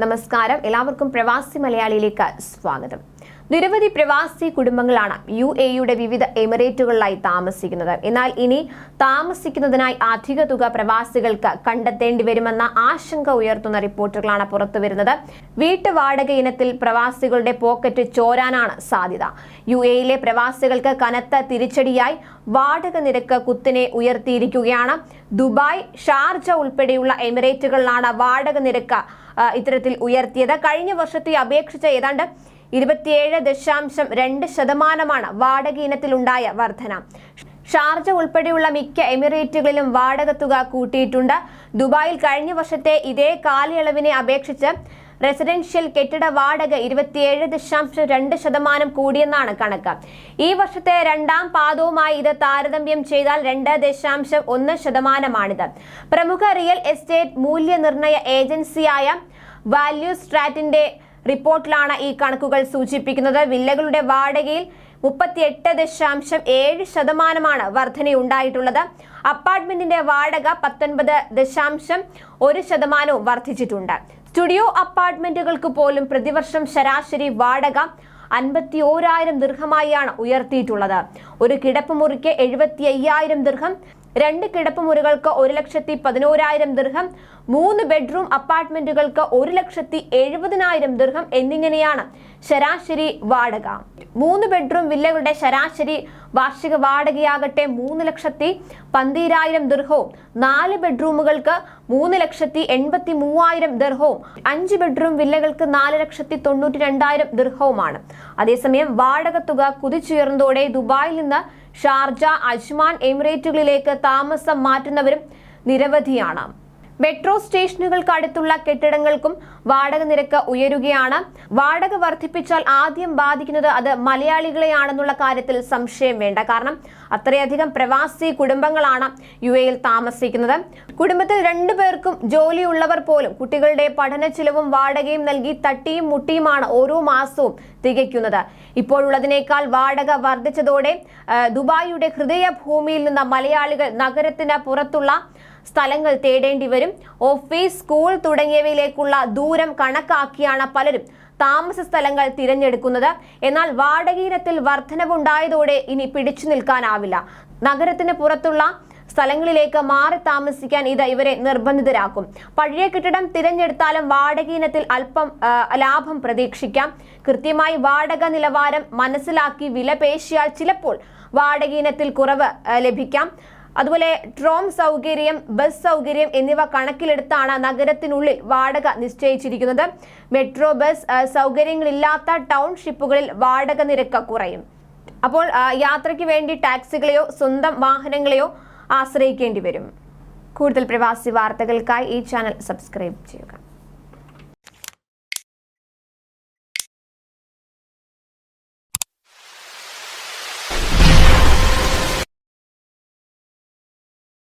നമസ്കാരം, എല്ലാവർക്കും പ്രവാസി മലയാളിയിലേക്ക് സ്വാഗതം. നിരവധി പ്രവാസി കുടുംബങ്ങളാണ് UAEയുടെ വിവിധ എമിറേറ്റുകളിലായി താമസിക്കുന്നത്. എന്നാൽ ഇനി താമസിക്കുന്നതിനായി അധിക തുക പ്രവാസികൾക്ക് കണ്ടെത്തേണ്ടി വരുമെന്ന ആശങ്ക ഉയർത്തുന്ന റിപ്പോർട്ടുകളാണ് പുറത്തുവരുന്നത്. വീട്ടുവാടക ഇനത്തിൽ പ്രവാസികളുടെ പോക്കറ്റ് ചോരാനാണ് സാധ്യത. UAEയിലെ പ്രവാസികൾക്ക് കനത്ത തിരിച്ചടിയായി വാടക നിരക്ക് കുത്തിനെ ഉയർത്തിയിരിക്കുകയാണ്. ദുബായ്, ഷാർജ ഉൾപ്പെടെയുള്ള എമിറേറ്റുകളിലാണ് വാടക നിരക്ക് ഇത്തരത്തിൽ ഉയർത്തിയത്. കഴിഞ്ഞ വർഷത്തെ അപേക്ഷിച്ച് ഏതാണ്ട് 27.2% വാടക ഇനത്തിലുണ്ടായ വർധന. ഷാർജ ഉൾപ്പെടെയുള്ള മിക്ക എമിറേറ്റുകളിലും വാടക തുക കൂട്ടിയിട്ടുണ്ട്. ദുബായിൽ കഴിഞ്ഞ വർഷത്തെ ഇതേ കാലയളവിനെ അപേക്ഷിച്ച് റെസിഡൻഷ്യൽ കെട്ടിട വാടക 27.2% കൂടിയെന്നാണ് കണക്ക്. ഈ വർഷത്തെ രണ്ടാം പാദവുമായി ഇത് താരതമ്യം ചെയ്താൽ 2.1%. പ്രമുഖ റിയൽ എസ്റ്റേറ്റ് മൂല്യനിർണ്ണയ ഏജൻസിയായ വാല്യൂ സ്ട്രാറ്റിന്റെ റിപ്പോർട്ടിലാണ് ഈ കണക്കുകൾ സൂചിപ്പിക്കുന്നത്. വില്ലകളുടെ വാടകയിൽ 38.7% വർധനയുണ്ടായിട്ടുള്ളത്. അപ്പാർട്ട്മെന്റിന്റെ വാടക 19.1% വർദ്ധിച്ചിട്ടുണ്ട്. സ്റ്റുഡിയോ അപ്പാർട്ട്മെന്റുകൾക്ക് പോലും പ്രതിവർഷം ശരാശരി വാടക 51,000 ദിർഹമായാണ് ഉയർത്തിയിട്ടുള്ളത്. ഒരു കിടപ്പുമുറിക്ക് 75,000 ദിർഹം, 2 കിടപ്പുമുറികൾക്ക് 1,11,000 ദിർഹം, 3 ബെഡ്റൂം അപ്പാർട്ട്മെന്റുകൾക്ക് 1,70,000 ദിർഹം എന്നിങ്ങനെയാണ് ശരാശരി വാടക. 3 ബെഡ്റൂം വില്ലകളുടെ ശരാശരി വാർഷിക വാടകയാകട്ടെ 3,12,000 ദിർഹവും, 4 ബെഡ്റൂമുകൾക്ക് 3,83,000 ദിർഹവും, 5 ബെഡ്റൂം വില്ലകൾക്ക് 4,92,000 ദിർഹവുമാണ്. അതേസമയം വാടക തുക കുതിച്ചുയർന്നതോടെ ദുബായിൽ നിന്ന് ഷാർജ, അജ്മാൻ എമിറേറ്റുകളിലേക്ക് താമസം മാറ്റുന്നവരും നിരവധിയാണ്. മെട്രോ സ്റ്റേഷനുകൾക്ക് അടുത്തുള്ള കെട്ടിടങ്ങൾക്കും വാടക നിരക്ക് ഉയരുകയാണ്. വാടക വർദ്ധിപ്പിച്ചാൽ ആദ്യം ബാധിക്കുന്നത് അത് മലയാളികളെയാണെന്നുള്ള കാര്യത്തിൽ സംശയം വേണ്ട. കാരണം അത്രയധികം പ്രവാസി കുടുംബങ്ങളാണ് UAEയിൽ താമസിക്കുന്നത്. കുടുംബത്തിൽ 2 പേർക്കും ജോലിയുള്ളവർ പോലും കുട്ടികളുടെ പഠന ചിലവും വാടകയും നൽകി തട്ടിയും മുട്ടിയുമാണ് ഓരോ മാസവും തികയ്ക്കുന്നത്. ഇപ്പോഴുള്ളതിനേക്കാൾ വാടക വർദ്ധിച്ചതോടെ ദുബായിയുടെ ഹൃദയഭൂമിയിൽ നിന്ന് മലയാളികൾ നഗരത്തിന് പുറത്തുള്ള സ്ഥലങ്ങൾ തേടേണ്ടി വരും. ഓഫീസ്, സ്കൂൾ തുടങ്ങിയവയിലേക്കുള്ള ദൂരം കണക്കാക്കിയാണ് പലരും താമസ സ്ഥലങ്ങൾ തിരഞ്ഞെടുക്കുന്നത്. എന്നാൽ വാടകയിനത്തിൽ വർധനവുണ്ടായതോടെ ഇനി പിടിച്ചു നിൽക്കാനാവില്ല. നഗരത്തിന് പുറത്തുള്ള സ്ഥലങ്ങളിലേക്ക് മാറി താമസിക്കാൻ ഇത് ഇവരെ നിർബന്ധിതരാക്കും. പഴയ കെട്ടിടം തിരഞ്ഞെടുത്താലും വാടകയിനത്തിൽ അല്പം ലാഭം പ്രതീക്ഷിക്കാം. കൃത്യമായി വാടക നിലവാരം മനസ്സിലാക്കി വില പേശിയാൽ ചിലപ്പോൾ വാടകയിനത്തിൽ കുറവ് ലഭിക്കാം. അതുപോലെ ട്രോം സൗകര്യം, ബസ് സൗകര്യം എന്നിവ കണക്കിലെടുത്താണ് നഗരത്തിനുള്ളിൽ വാടക നിശ്ചയിച്ചിരിക്കുന്നത്. മെട്രോ, ബസ് സൗകര്യങ്ങളില്ലാത്ത ടൗൺഷിപ്പുകളിൽ വാടക നിരക്ക് കുറയും. അപ്പോൾ യാത്രയ്ക്ക് വേണ്ടി ടാക്സികളെയോ സ്വന്തം വാഹനങ്ങളെയോ ആശ്രയിക്കേണ്ടി വരും. കൂടുതൽ പ്രവാസി വാർത്തകൾക്കായി ഈ ചാനൽ സബ്സ്ക്രൈബ് ചെയ്യുക.